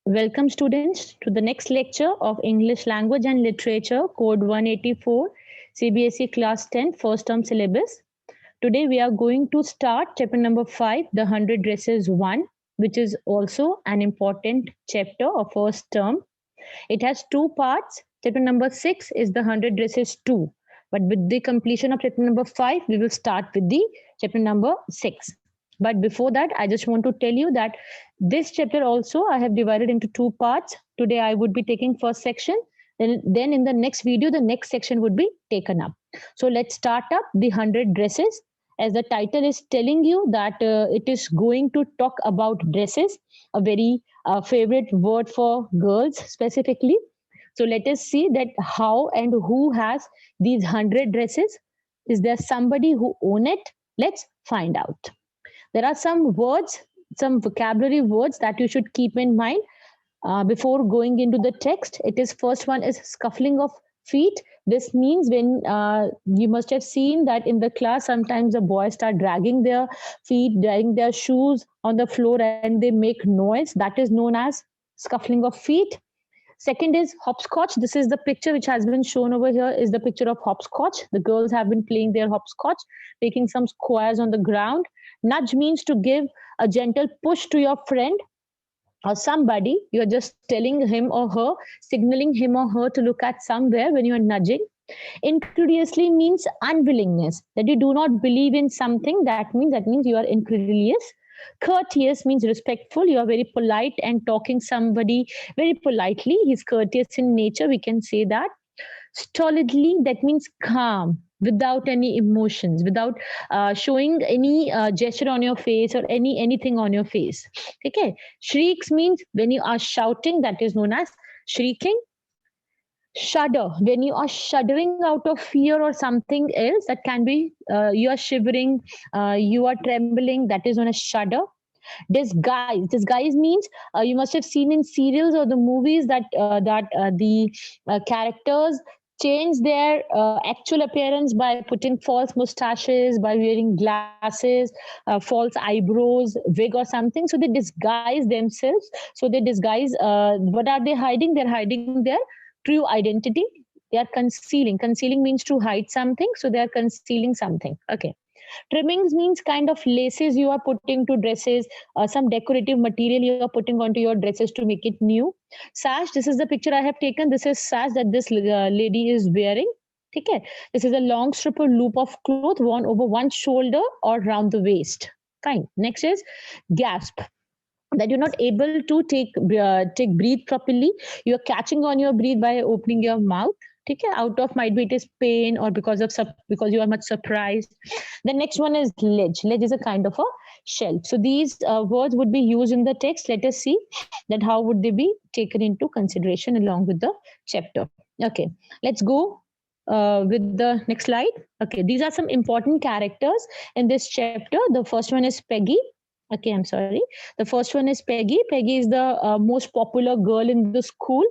Welcome students to the next lecture of English Language and Literature Code 184 CBSE Class 10 First Term Syllabus. Today we are going to start chapter number 5, The 100 Dresses 1, which is also an important chapter of first term. It has two parts. Chapter number 6 is The 100 Dresses 2. But with the completion of chapter number 5, we will start with the chapter number 6. But before that, I just want to tell you that this chapter also I have divided into two parts. Today I would be taking first section. Then in the next video, the next section would be taken up. So let's start up the 100 dresses. As the title is telling you that it is going to talk about dresses, a very favorite word for girls specifically. So let us see that how and who has these 100 dresses. Is there somebody who own it? Let's find out. There are some words, some vocabulary words that you should keep in mind before going into the text. It is first one is scuffling of feet. This means when you must have seen that in the class sometimes the boys start dragging their feet, dragging their shoes on the floor and they make noise. That is known as scuffling of feet. Second is hopscotch. This is the picture which has been shown over here is the picture of hopscotch. The girls have been playing their hopscotch, making some squares on the ground. Nudge means to give a gentle push to your friend or somebody. You're just telling him or her, signaling him or her to look at somewhere when you're nudging. Incredulously means unwillingness, that you do not believe in something. That means you are incredulous. Courteous means respectful. You are very polite and talking somebody very politely. He's courteous in nature. We can say that. Stolidly, that means calm, without any emotions, without showing any gesture on your face or anything on your face. Okay. Shrieks means when you are shouting, that is known as shrieking. Shudder, when you are shuddering out of fear or something else, that can be you are shivering, you are trembling, that is known as shudder. Disguise means you must have seen in serials or the movies that the characters change their actual appearance by putting false mustaches, by wearing glasses, false eyebrows, wig or something. So they disguise themselves. So they disguise, what are they hiding? They're hiding their true identity. They are concealing means to hide something, so they are concealing something. Okay. Trimmings means kind of laces you are putting to dresses, some decorative material you are putting onto your dresses to make it new. Sash, this is the picture I have taken. This is sash that this lady is wearing. Okay. This is a long strip or loop of cloth worn over one shoulder or round the waist. Fine. Next is gasp, that you're not able to take breathe properly. You're catching on your breath by opening your mouth. Okay, out of might be it is pain or because you are much surprised. The next one is ledge. Ledge is a kind of a shelf. So these words would be used in the text. Let us see that how would they be taken into consideration along with the chapter. Okay, let's go with the next slide. Okay, these are some important characters in this chapter. The first one is Peggy. Okay, I'm sorry. The first one is Peggy. Peggy is the most popular girl in the school.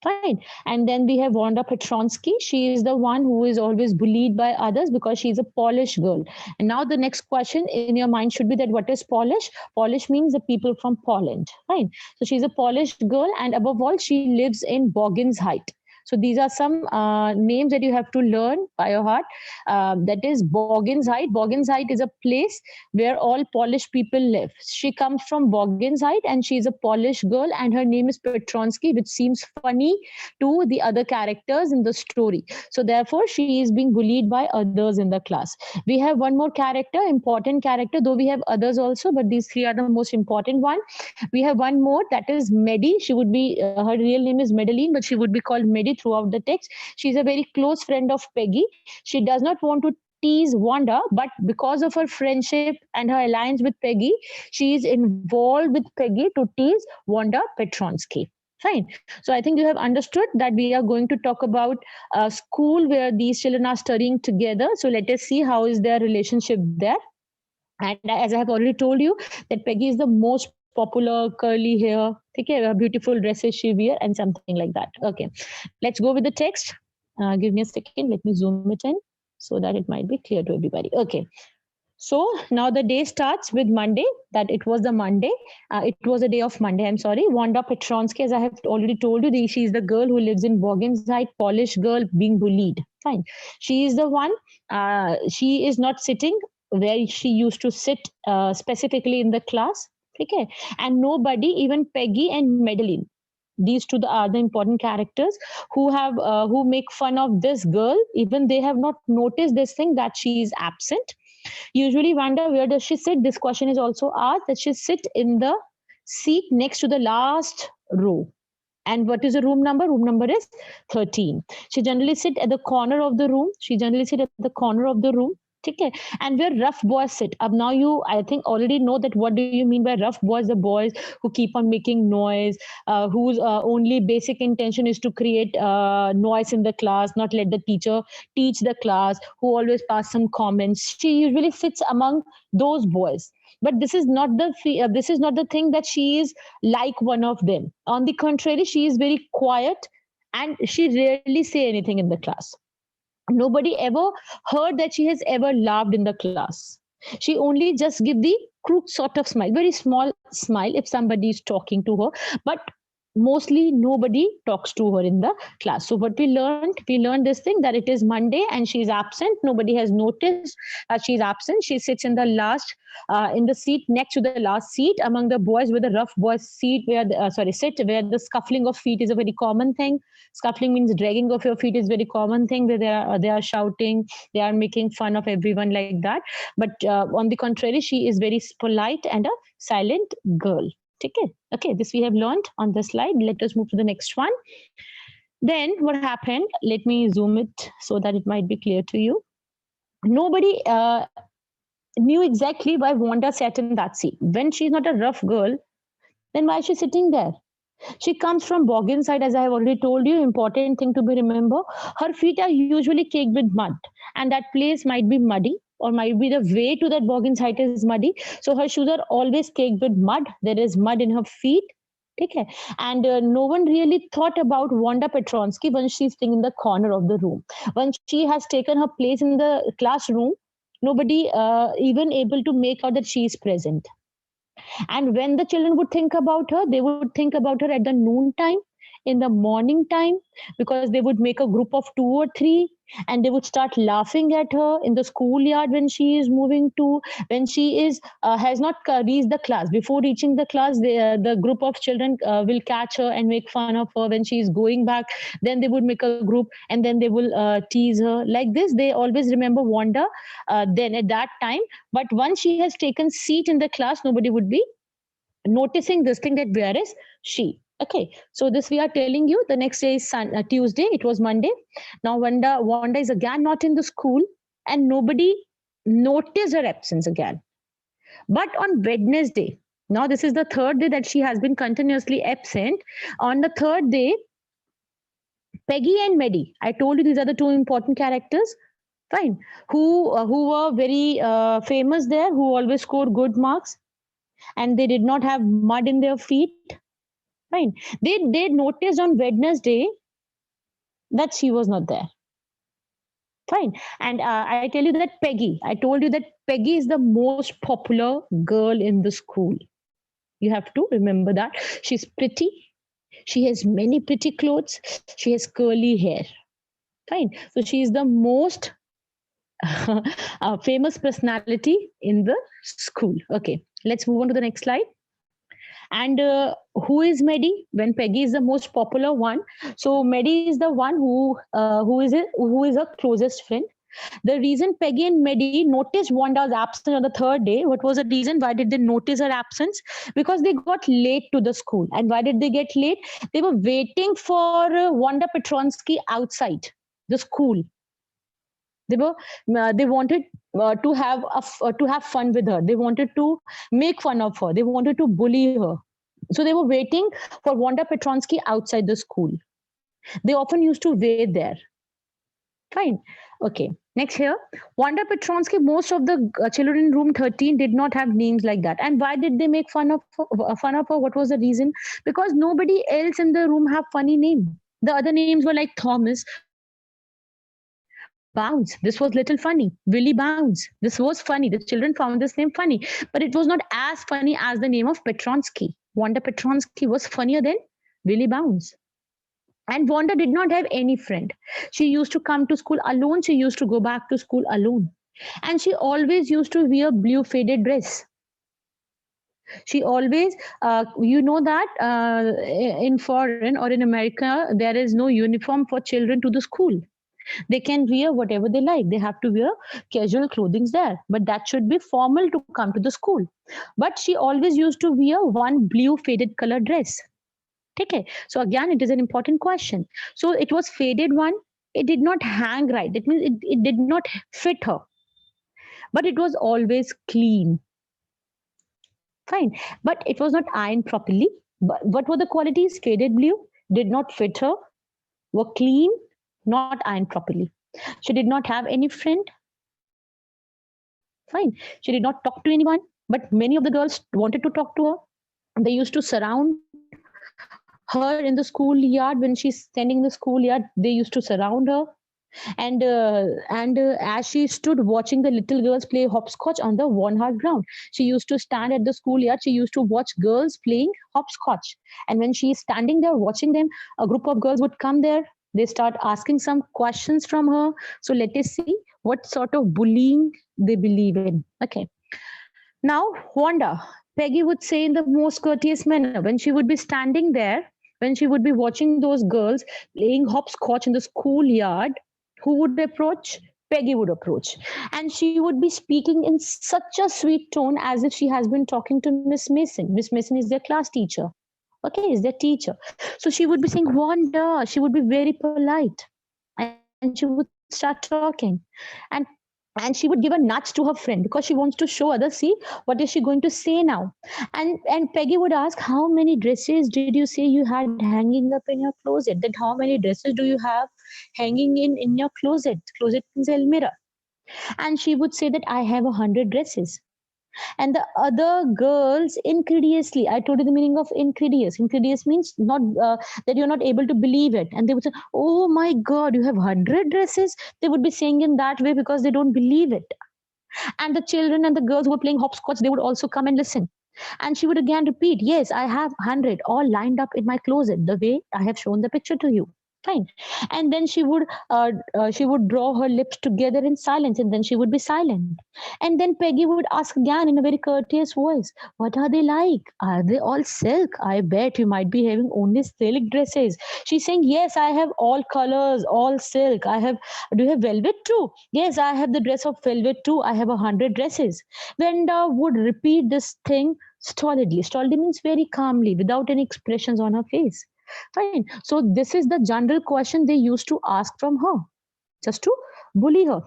Fine. And then we have Wanda Petronsky. She is the one who is always bullied by others because she's a Polish girl. And now the next question in your mind should be that what is Polish? Polish means the people from Poland. Fine. So she's a Polish girl, and above all, she lives in Bogins Height. So these are some names that you have to learn by your heart. That is Bogins Height. Bogins Height is a place where all Polish people live. She comes from Bogins Height and she's a Polish girl, and her name is Petronsky, which seems funny to the other characters in the story. So therefore, she is being bullied by others in the class. We have one more character, important character, though we have others also, but these three are the most important one. We have one more, that is Medi. She would be, her real name is Madeline, but she would be called Medi throughout the text. She's a very close friend of Peggy. She does not want to tease Wanda, but because of her friendship and her alliance with Peggy, she is involved with Peggy to tease Wanda Petronsky. Fine. So I think you have understood that we are going to talk about a school where these children are studying together. So let us see how is their relationship there. And as I have already told you, that Peggy is the most popular curly hair, okay, beautiful dresses she wear, and something like that. Okay, let's go with the text. Give me a second. Let me zoom it in so that it might be clear to everybody. Okay. So now the day starts with Monday, that it was the Monday. It was a day of Monday, I'm sorry. Wanda Petronsky, as I have already told you, she is the girl who lives in Bogenside, Polish girl being bullied. Fine. She is the one, she is not sitting where she used to sit specifically in the class. Okay. And nobody, even Peggy and Madeline, these two are the important characters who make fun of this girl. Even they have not noticed this thing that she is absent. Usually wonder where does she sit. This question is also asked, that she sit in the seat next to the last row. And what is the room number? Room number is 13. She generally sit at the corner of the room. She generally sit at the corner of the room. Okay. And where rough boys sit. Up now you, I think, already know that what do you mean by rough boys? The boys who keep on making noise, whose only basic intention is to create noise in the class, not let the teacher teach the class, who always pass some comments. She usually sits among those boys. But this is not this is not the thing that she is like one of them. On the contrary, she is very quiet and she rarely say anything in the class. Nobody ever heard that she has ever laughed in the class. She only just give the crook sort of smile, very small smile if somebody is talking to her, but mostly nobody talks to her in the class. So what we learned this thing, that it is Monday and she is absent. Nobody has noticed that she is absent. She sits in the last in the seat next to the last seat among the boys, with the rough boys seat where sit where the scuffling of feet is a very common thing. Scuffling means dragging of your feet is very common thing, where they are shouting, they are making fun of everyone like that. But on the contrary, she is very polite and a silent girl. Okay, this we have learned on the slide. Let us move to the next one. Then what happened? Let me zoom it so that it might be clear to you. Nobody knew exactly why Wanda sat in that seat. When she's not a rough girl, then why is she sitting there? She comes from Bogenside, as I have already told you. Important thing to be remember. Her feet are usually caked with mud, and that place might be muddy, or might be the way to that Bogenside is muddy. So her shoes are always caked with mud. There is mud in her feet. Okay. And no one really thought about Wanda Petronsky when she's sitting in the corner of the room. When she has taken her place in the classroom, nobody even able to make out that she is present. And when the children would think about her, they would think about her at the noon time, in the morning time, because they would make a group of 2 or 3 and they would start laughing at her in the schoolyard when she is moving to, when she is has not reached the class. Before reaching the class, the group of children will catch her and make fun of her. When she is going back, then they would make a group and then they will tease her. Like this, they always remember Wanda then at that time. But once she has taken seat in the class, nobody would be noticing this thing, that where is she. Okay, so this we are telling you. The next day is Tuesday. It was Monday. Now Wanda is again not in the school, and nobody noticed her absence again. But on Wednesday, now this is the third day that she has been continuously absent. On the third day, Peggy and Maddie, I told you these are the two important characters. Fine, who were very famous there, who always scored good marks, and they did not have mud in their feet. Fine. They noticed on Wednesday that she was not there. Fine. And I tell you that Peggy, I told you that Peggy is the most popular girl in the school. You have to remember that. She's pretty. She has many pretty clothes. She has curly hair. Fine. So she is the most famous personality in the school. Okay. Let's move on to the next slide. And who is Maddie? When Peggy is the most popular one, so Maddie is the one who is her closest friend. The reason Peggy and Maddie noticed Wanda's absence on the third day, what was the reason? Why did they notice her absence? Because they got late to the school. And why did they get late? They were waiting for Wanda Petronsky outside the school. They wanted to have fun with her. They wanted to make fun of her. They wanted to bully her. So they were waiting for Wanda Petronsky outside the school. They often used to wait there. Fine. Okay. Next here, Wanda Petronsky, most of the children in room 13 did not have names like that. And why did they make fun of her? What was the reason? Because nobody else in the room have funny name. The other names were like Thomas, Bounce. This was little funny. Willy Bounce. This was funny. The children found this name funny, but it was not as funny as the name of Petronsky. Wanda Petronsky was funnier than Willy Bounce. And Wanda did not have any friend. She used to come to school alone. She used to go back to school alone. And she always used to wear blue faded dress. She always, you know that in foreign or in America, there is no uniform for children to the school. They can wear whatever they like. They have to wear casual clothing there, but that should be formal to come to the school. But she always used to wear one blue faded color dress. Okay, so again, it is an important question. So it was faded one. It did not hang right. That means it did not fit her. But it was always clean. Fine. But it was not ironed properly. But what were the qualities? Faded blue, did not fit her, were clean, not ironed properly. She did not have any friend. Fine. She did not talk to anyone, but many of the girls wanted to talk to her. They used to surround her in the schoolyard. When she's standing in the schoolyard, they used to surround her. And as she stood watching the little girls play hopscotch on the worn-hard ground, she used to stand at the schoolyard. She used to watch girls playing hopscotch. And when she's standing there watching them, a group of girls would come there. They start asking some questions from her. So let us see what sort of bullying they believe in. Okay. Now, Wanda, Peggy would say in the most courteous manner, when she would be standing there, when she would be watching those girls playing hopscotch in the schoolyard, who would approach? Peggy would approach. And she would be speaking in such a sweet tone as if she has been talking to Miss Mason. Miss Mason is their class teacher. Okay, is their teacher. So she would be saying, Wanda. She would be very polite. And she would start talking. And and she would give a nudge to her friend because she wants to show others, see what is she going to say now. And Peggy would ask, how many dresses did you say you had hanging up in your closet? That how many dresses do you have hanging in your closet? Closet means a mirror. And she would say that I have 100 dresses. And the other girls incredulously, I told you the meaning of incredulous means not that you're not able to believe it. And they would say, oh my god, you have 100 dresses. They would be saying in that way because they don't believe it. And the children and the girls who were playing hopscotch, they would also come and listen. And she would again repeat, yes, I have 100 all lined up in my closet the way I have shown the picture to you. Fine. And then she would draw her lips together in silence, and then she would be silent. And then Peggy would ask again in a very courteous voice, what are they like? Are they all silk? I bet you might be having only silk dresses. She's saying, yes, I have all colors, all silk. Do you have velvet too? Yes, I have the dress of velvet too. I have 100 dresses. Venda would repeat this thing stolidly. Stolidly means very calmly, without any expressions on her face. Fine. So this is the general question they used to ask from her, just to bully her.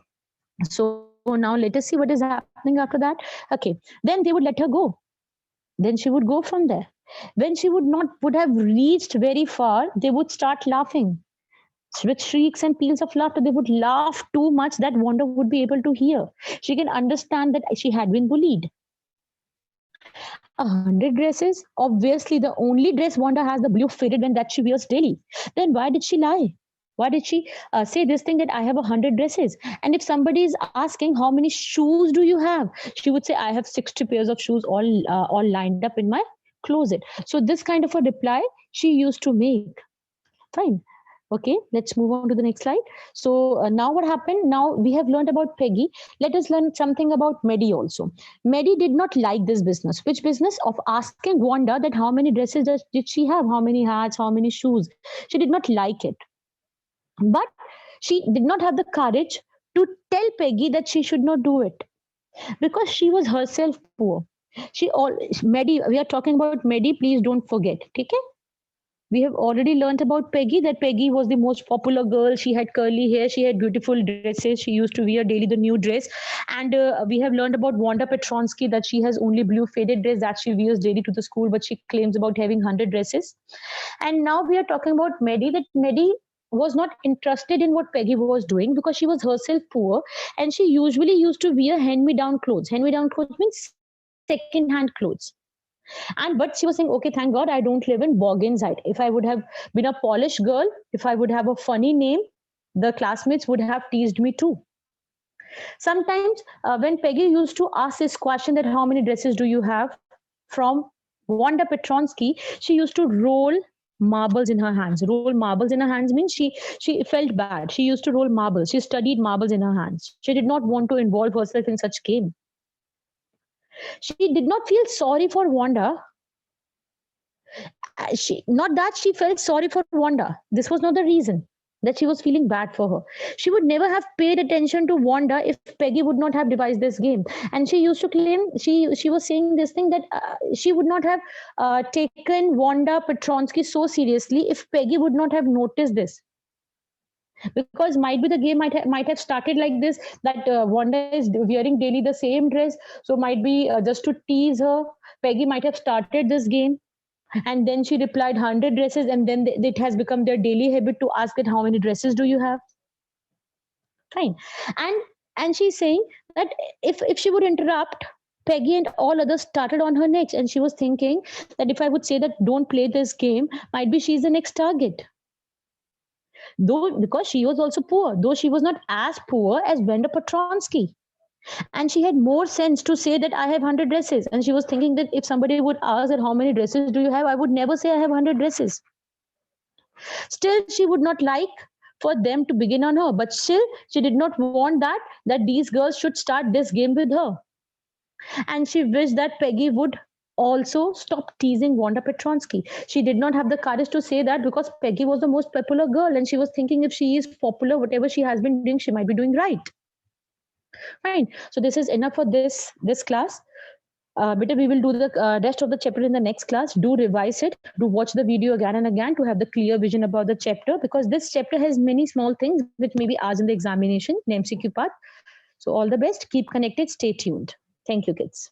So now let us see what is happening after that. Okay. Then they would let her go. Then she would go from there. When she would have reached very far, they would start laughing. With shrieks and peals of laughter, they would laugh too much that Wanda would be able to hear. She can understand that she had been bullied. 100 dresses? Obviously, the only dress Wanda has, the blue faded one that she wears daily. Then why did she lie? Why did she say this thing that I have 100 dresses? And if somebody is asking how many shoes do you have, she would say I have 60 pairs of shoes all lined up in my closet. So this kind of a reply she used to make. Fine. Okay, let's move on to the next slide. So now what happened? Now we have learned about Peggy. Let us learn something about Maddie also. Maddie did not like this business. Which business? Of asking Wanda that how many dresses did she have? How many hats? How many shoes? She did not like it. But she did not have the courage to tell Peggy that she should not do it because she was herself poor. Maddie, we are talking about Maddie, please don't forget. Okay? We have already learned about Peggy, that Peggy was the most popular girl. She had curly hair. She had beautiful dresses. She used to wear daily the new dress. And we have learned about Wanda Petronsky, that she has only blue faded dress that she wears daily to the school, but she claims about having 100 dresses. And now we are talking about Maddie, that Maddie was not interested in what Peggy was doing because she was herself poor. And she usually used to wear hand-me-down clothes. Hand-me-down clothes means second-hand clothes. And but she was saying, okay, thank God I don't live in Bogginside. If I would have been a Polish girl, if I would have a funny name, the classmates would have teased me too. Sometimes when Peggy used to ask this question that how many dresses do you have from Wanda Petronsky, she used to roll marbles in her hands. Roll marbles in her hands means she felt bad. She used to roll marbles. She studied marbles in her hands. She did not want to involve herself in such game. She did not feel sorry for Wanda. Not that she felt sorry for Wanda. This was not the reason that she was feeling bad for her. She would never have paid attention to Wanda if Peggy would not have devised this game. And she used to claim, she was saying this thing that she would not have taken Wanda Petronsky so seriously if Peggy would not have noticed this. Because might be the game might have started like this, that Wanda is wearing daily the same dress, so might be just to tease her, Peggy might have started this game, and then she replied 100 dresses, and then it has become their daily habit to ask it, how many dresses do you have? Fine. And she's saying that if she would interrupt, Peggy and all others started on her next, and she was thinking that if I would say that don't play this game, might be she's the next target. Though, because she was also poor, though she was not as poor as Wanda Petronsky. And she had more sense to say that I have 100 dresses. And she was thinking that if somebody would ask that how many dresses do you have, I would never say I have 100 dresses. Still, she would not like for them to begin on her, but still she did not want that these girls should start this game with her. And she wished that Peggy would also stop teasing Wanda Petronsky. She did not have the courage to say that because Peggy was the most popular girl, and she was thinking if she is popular, whatever she has been doing, she might be doing right. Fine. So this is enough for this class. But we will do the rest of the chapter in the next class. Do revise it. Do watch the video again and again to have the clear vision about the chapter, because this chapter has many small things which may be asked in the examination, in MCQ part. So all the best. Keep connected. Stay tuned. Thank you, kids.